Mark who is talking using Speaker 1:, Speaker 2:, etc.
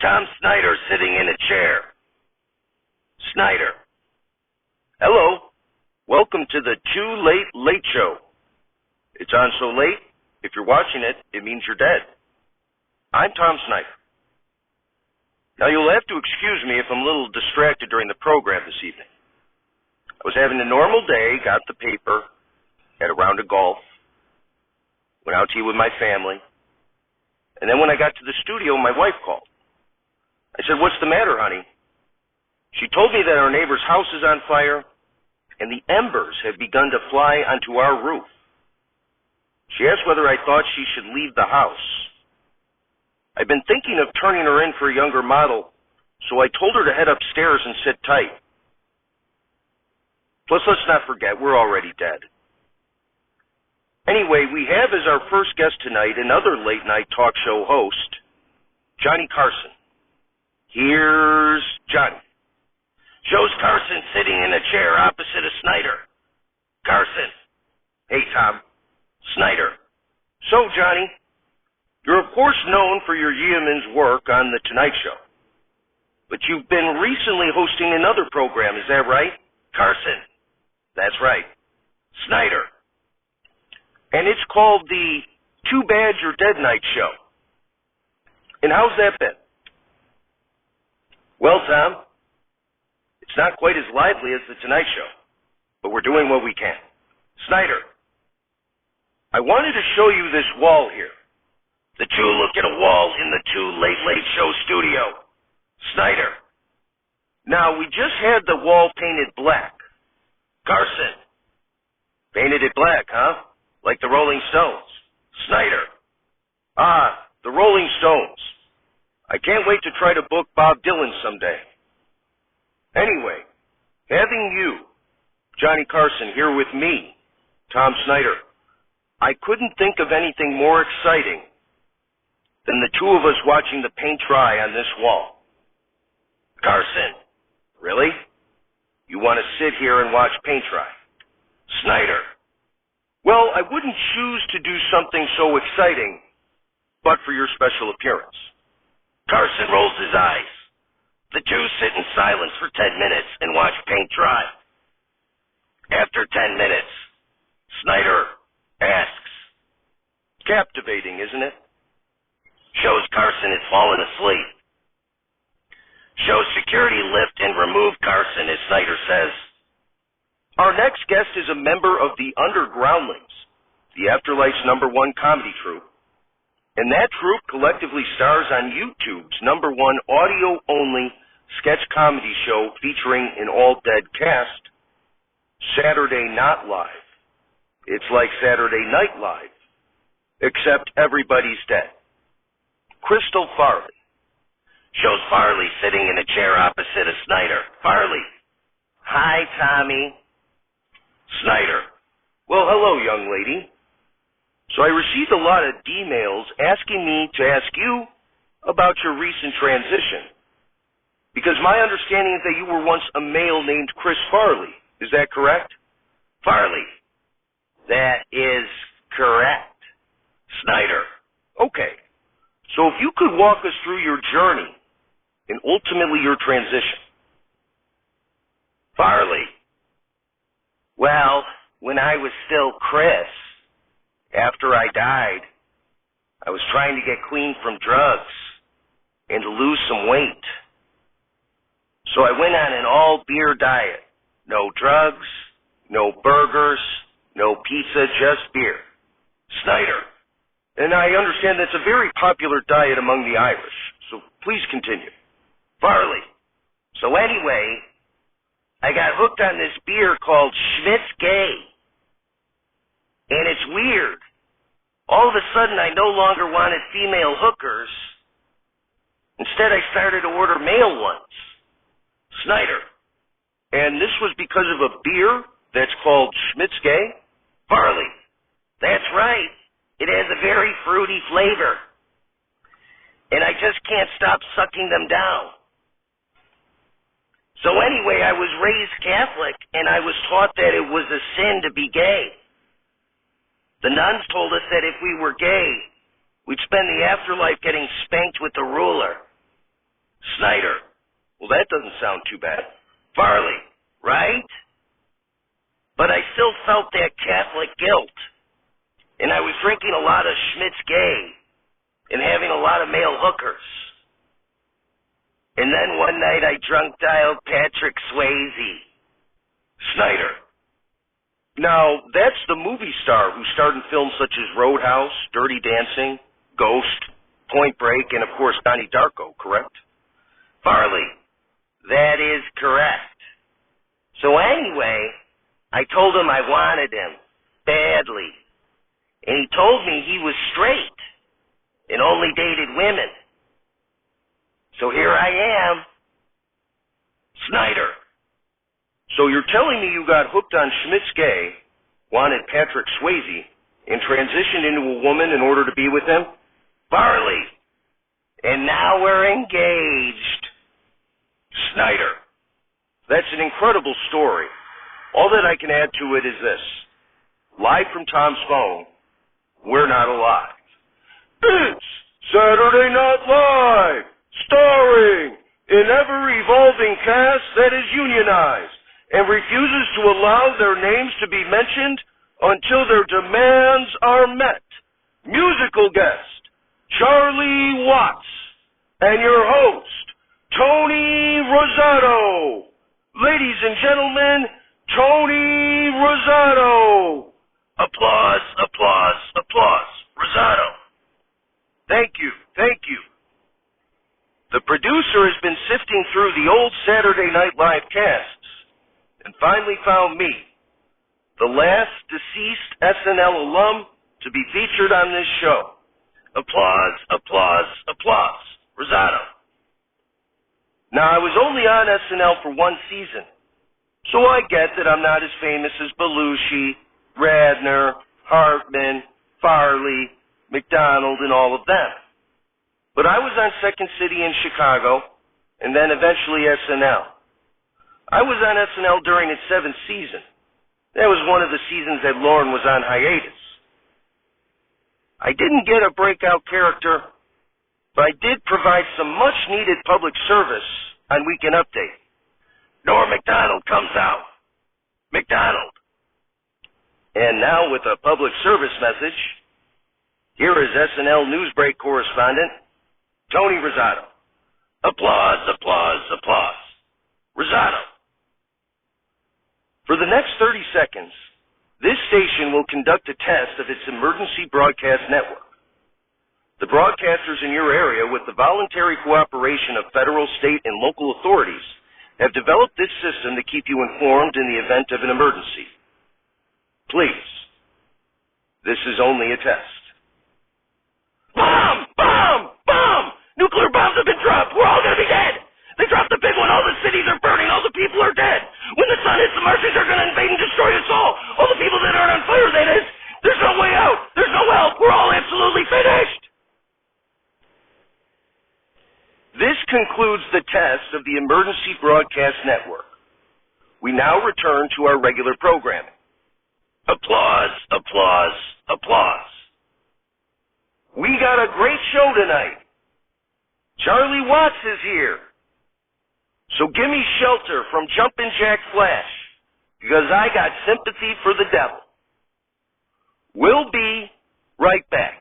Speaker 1: Tom Snyder sitting in a chair. Snyder. Hello. Welcome to the Too Late Late Show. It's on so late, if you're watching it, it means you're dead. I'm Tom Snyder. Now, you'll have to excuse me if I'm a little distracted during the program this evening. I was having a normal day, got the paper, had a round of golf, went out to eat with my family, and then when I got to the studio, my wife called. I said, "What's the matter, honey?" She told me that our neighbor's house is on fire, and the embers have begun to fly onto our roof. She asked whether I thought she should leave the house. I've been thinking of turning her in for a younger model, so I told her to head upstairs and sit tight. Plus, let's not forget, we're already dead. Anyway, we have as our first guest tonight another late-night talk show host, Johnny Carson. Here's Johnny. Shows Carson sitting in a chair opposite of Snyder. Carson. Hey, Tom. Snyder. So, Johnny, you're of course known for your yeoman's work on The Tonight Show. But you've been recently hosting another program, is that right? Carson. That's right. Snyder. And it's called the Too Bad You're Dead Night Show. And how's that been? Well, Tom, it's not quite as lively as The Tonight Show, but we're doing what we can. Snyder, I wanted to show you this wall here. The two look at a wall in the Too Late Late Show studio. Snyder. Now, we just had the wall painted black. Carson. Painted it black, huh? Like the Rolling Stones. Snyder. Ah, the Rolling Stones. I can't wait to try to book Bob Dylan someday. Anyway, having you, Johnny Carson, here with me, Tom Snyder, I couldn't think of anything more exciting than the two of us watching the paint dry on this wall. Carson, really? You want to sit here and watch paint dry? Snyder, well, I wouldn't choose to do something so exciting, but for your special appearance. Carson rolls his eyes. The two sit in silence for 10 minutes and watch paint dry. After 10 minutes, Snyder asks, "Captivating, isn't it?" Shows Carson has fallen asleep. Shows security lift and remove Carson, as Snyder says. Our next guest is a member of the Undergroundlings, the Afterlife's #1 comedy troupe. And that troupe collectively stars on YouTube's #1 audio-only sketch comedy show featuring an all-dead cast, Saturday Not Live. It's like Saturday Night Live, except everybody's dead. Crystal Farley. Shows Farley sitting in a chair opposite of Snyder. Farley. Hi, Tommy. Snyder. Well, hello, young lady. So I received a lot of emails asking me to ask you about your recent transition. Because my understanding is that you were once a male named Chris Farley. Is that correct? Farley. That is correct. Snyder. Okay. So if you could walk us through your journey and ultimately your transition. Farley. Well, when I was still Chris, after I died, I was trying to get clean from drugs and to lose some weight. So I went on an all-beer diet. No drugs, no burgers, no pizza, just beer. Snyder. And I understand that's a very popular diet among the Irish, so please continue. Farley. So anyway, I got hooked on this beer called Schmidt's Gay. And it's weird. All of a sudden, I no longer wanted female hookers. Instead, I started to order male ones. Snyder. And this was because of a beer that's called Schmidt's Gay? Farley. That's right. It has a very fruity flavor. And I just can't stop sucking them down. So anyway, I was raised Catholic, and I was taught that it was a sin to be gay. The nuns told us that if we were gay, we'd spend the afterlife getting spanked with the ruler. Snyder. Well, that doesn't sound too bad. Farley, right? But I still felt that Catholic guilt. And I was drinking a lot of Schmidt's Gay and having a lot of male hookers. And then one night I drunk-dialed Patrick Swayze. Snyder. Now, that's the movie star who starred in films such as Roadhouse, Dirty Dancing, Ghost, Point Break, and of course Donnie Darko, correct? Farley. That is correct. So anyway, I told him I wanted him badly. And he told me he was straight and only dated women. So here I am. Snyder. So you're telling me you got hooked on Schmidt's Gay, wanted Patrick Swayze, and transitioned into a woman in order to be with him? Farley. And now we're engaged. Snyder. That's an incredible story. All that I can add to it is this. Live from Tom's phone, we're not alive. It's Saturday Night Live, starring an ever-evolving cast that is unionized and refuses to allow their names to be mentioned until their demands are met. Musical guest, Charlie Watts, and your host, Tony Rosato. Ladies and gentlemen, Tony Rosato. Applause, applause, applause. Rosato. Thank you, thank you. The producer has been sifting through the old Saturday Night Live casts and finally found me, the last deceased SNL alum to be featured on this show. Applause, applause, applause. Rosato. Now, I was only on SNL for one season, so I get that I'm not as famous as Belushi, Radner, Hartman, Farley, McDonald, and all of them. But I was on Second City in Chicago, and then eventually SNL. I was on SNL during its 7th season. That was one of the seasons that Lauren was on hiatus. I didn't get a breakout character, but I did provide some much-needed public service on Weekend Update. Norm Macdonald comes out. McDonald. And now with a public service message, here is SNL Newsbreak correspondent, Tony Rosato. Applause, applause, applause. Rosato. For the next 30 seconds, this station will conduct a test of its emergency broadcast network. The broadcasters in your area, with the voluntary cooperation of federal, state, and local authorities, have developed this system to keep you informed in the event of an emergency. Please, this is only a test. Bomb! Bomb! Bomb! Nuclear bombs have been dropped! We're all gonna be dead! They dropped the big one! All the cities are burning! All the people are dead! When the sun hits, the Martians are gonna invade and destroy us all! All the people that aren't on fire, that is! There's no way out! There's no help! We're all absolutely finished! This concludes the test of the Emergency Broadcast Network. We now return to our regular programming. Applause, applause, applause. We got a great show tonight. Charlie Watts is here. So give me shelter from Jumpin' Jack Flash, because I got sympathy for the devil. We'll be right back.